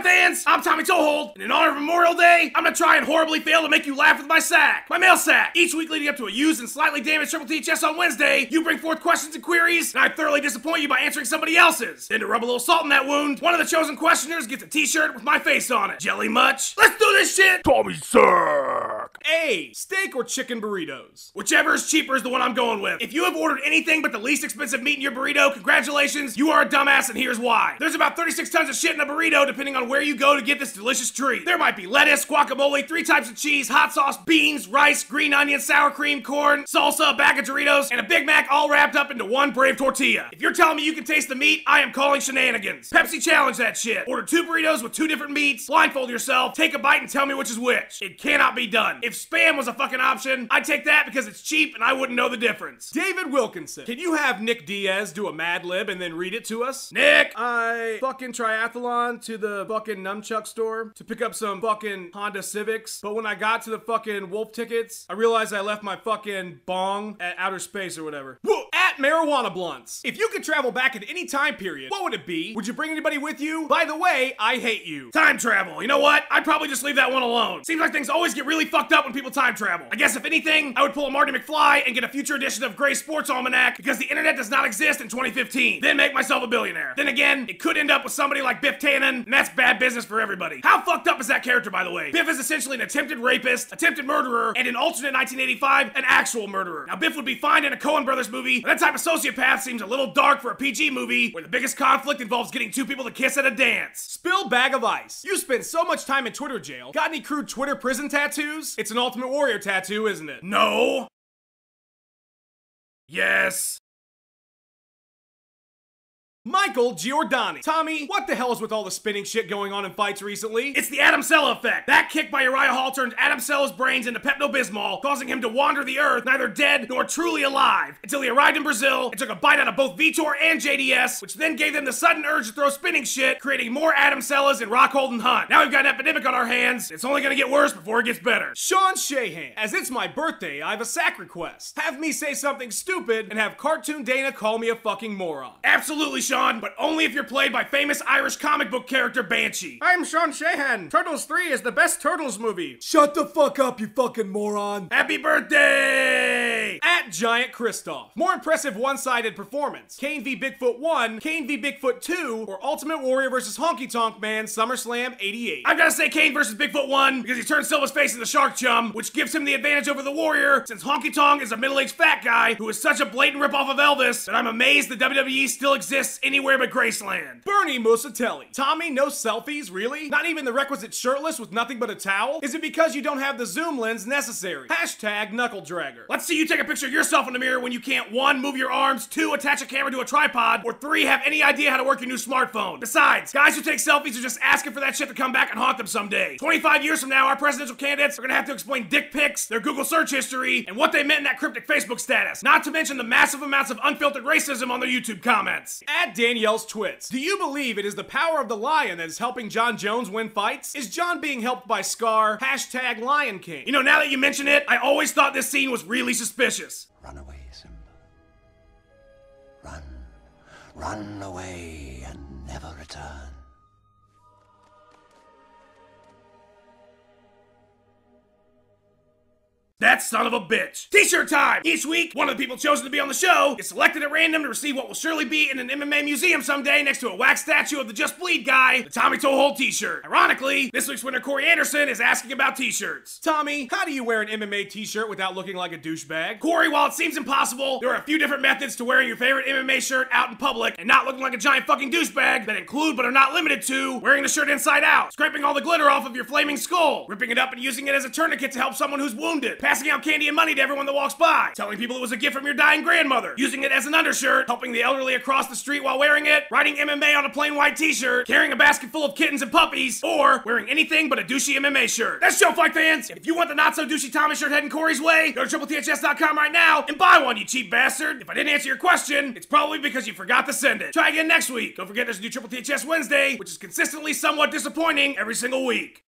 fans? I'm Tommy Toehold, and in honor of Memorial Day, I'm gonna try and horribly fail to make you laugh with my sack. My mail sack. Each week leading up to a used and slightly damaged Triple T chest on Wednesday, you bring forth questions and queries, and I thoroughly disappoint you by answering somebody else's. Then to rub a little salt in that wound, one of the chosen questioners gets a t-shirt with my face on it. Jelly much? Let's do this shit! Tommy Sack! A. Steak or chicken burritos? Whichever is cheaper is the one I'm going with. If you have ordered anything but the least expensive meat in your burrito, congratulations, you are a dumbass, and here's why. There's about 36 tons of shit in a burrito depending on where you go to get this delicious treat. There might be lettuce, guacamole, 3 types of cheese, hot sauce, beans, rice, green onion, sour cream, corn, salsa, a bag of Doritos, and a Big Mac all wrapped up into one brave tortilla. If you're telling me you can taste the meat, I am calling shenanigans. Pepsi challenge that shit. Order 2 burritos with 2 different meats, blindfold yourself, take a bite and tell me which is which. It cannot be done. If Spam was a fucking option, I'd take that because it's cheap and I wouldn't know the difference. David Wilkinson. Can you have Nick Diaz do a Mad Lib and then read it to us? Nick! I fucking triathlon to the fucking nunchuck store to pick up some fucking Honda Civics, but when I got to the fucking Wolf tickets, I realized I left my fucking bong at outer space or whatever. Whoa! At Marijuana Blunts. If you could travel back at any time period, what would it be? Would you bring anybody with you? By the way, I hate you. Time travel. You know what? I'd probably just leave that one alone. Seems like things always get really fucked up when people time travel. I guess if anything, I would pull a Marty McFly and get a future edition of Gray's Sports Almanac because the internet does not exist in 2015. Then make myself a billionaire. Then again, it could end up with somebody like Biff Tannen, and that's bad business for everybody. How fucked up is that character, by the way? Biff is essentially an attempted rapist, attempted murderer, and in alternate 1985, an actual murderer. Now, Biff would be fine in a Coen Brothers movie, but that type of sociopath seems a little dark for a PG movie where the biggest conflict involves getting 2 people to kiss at a dance. Spill bag of ice. You spend so much time in Twitter jail. Got any crude Twitter prison tattoos? It's an Ultimate Warrior tattoo, isn't it? No. Yes. Michael Giordani. Tommy, what the hell is with all the spinning shit going on in fights recently? It's the Adam Sella effect. That kick by Uriah Hall turned Adam Sella's brains into Pepto-Bismol, causing him to wander the earth, neither dead nor truly alive, until he arrived in Brazil and took a bite out of both Vitor and JDS, which then gave them the sudden urge to throw spinning shit, creating more Adam Sellas and Rockhold and Hunt. Now we've got an epidemic on our hands. It's only gonna get worse before it gets better. Sean Shahan. As it's my birthday, I have a sack request. Have me say something stupid and have Cartoon Dana call me a fucking moron. Absolutely, Sean. But only if you're played by famous Irish comic book character Banshee. I'm Sean Shahan. Turtles 3 is the best Turtles movie. Shut the fuck up, you fucking moron. Happy birthday! At Giant Kristoff. More impressive one-sided performance. Kane v Bigfoot 1, Kane v Bigfoot 2, or Ultimate Warrior vs. Honky Tonk Man, SummerSlam 88. I've gotta say Kane vs. Bigfoot 1 because he turned Silva's face into Shark Chum, which gives him the advantage over the Warrior since Honky Tonk is a middle-aged fat guy who is such a blatant ripoff of Elvis that I'm amazed the WWE still exists anywhere but Graceland. Bernie Musatelli. Tommy, no selfies, really? Not even the requisite shirtless with nothing but a towel? Is it because you don't have the zoom lens necessary? Hashtag knuckle dragger. Let's see you take a picture of yourself in the mirror when you can't 1. Move your arms, 2. Attach a camera to a tripod, or 3. Have any idea how to work your new smartphone. Besides, guys who take selfies are just asking for that shit to come back and haunt them someday. 25 years from now, our presidential candidates are gonna have to explain dick pics, their Google search history, and what they meant in that cryptic Facebook status. Not to mention the massive amounts of unfiltered racism on their YouTube comments. At Danielle's Twits. Do you believe it is the power of the lion that is helping John Jones win fights? Is John being helped by Scar? Hashtag Lion King. You know, now that you mention it, I always thought this scene was really suspicious. Run away, Simba. Run. Run away and never return. That son of a bitch. T-shirt time! Each week, one of the people chosen to be on the show is selected at random to receive what will surely be in an MMA museum someday next to a wax statue of the Just Bleed guy, the Tommy Toehold t-shirt. Ironically, this week's winner Corey Anderson is asking about t-shirts. Tommy, how do you wear an MMA t-shirt without looking like a douchebag? Corey, while it seems impossible, there are a few different methods to wearing your favorite MMA shirt out in public and not looking like a giant fucking douchebag that include but are not limited to wearing the shirt inside out, scraping all the glitter off of your flaming skull, ripping it up and using it as a tourniquet to help someone who's wounded, passing out candy and money to everyone that walks by, telling people it was a gift from your dying grandmother, using it as an undershirt, helping the elderly across the street while wearing it, writing MMA on a plain white t-shirt, carrying a basket full of kittens and puppies, or wearing anything but a douchey MMA shirt. That's show, fight fans! If you want the not-so-douchey Tommy shirt heading Corey's way, go to TripleTHS.com right now and buy one, you cheap bastard! If I didn't answer your question, it's probably because you forgot to send it. Try again next week. Don't forget there's a new Triple THS Wednesday, which is consistently somewhat disappointing every single week.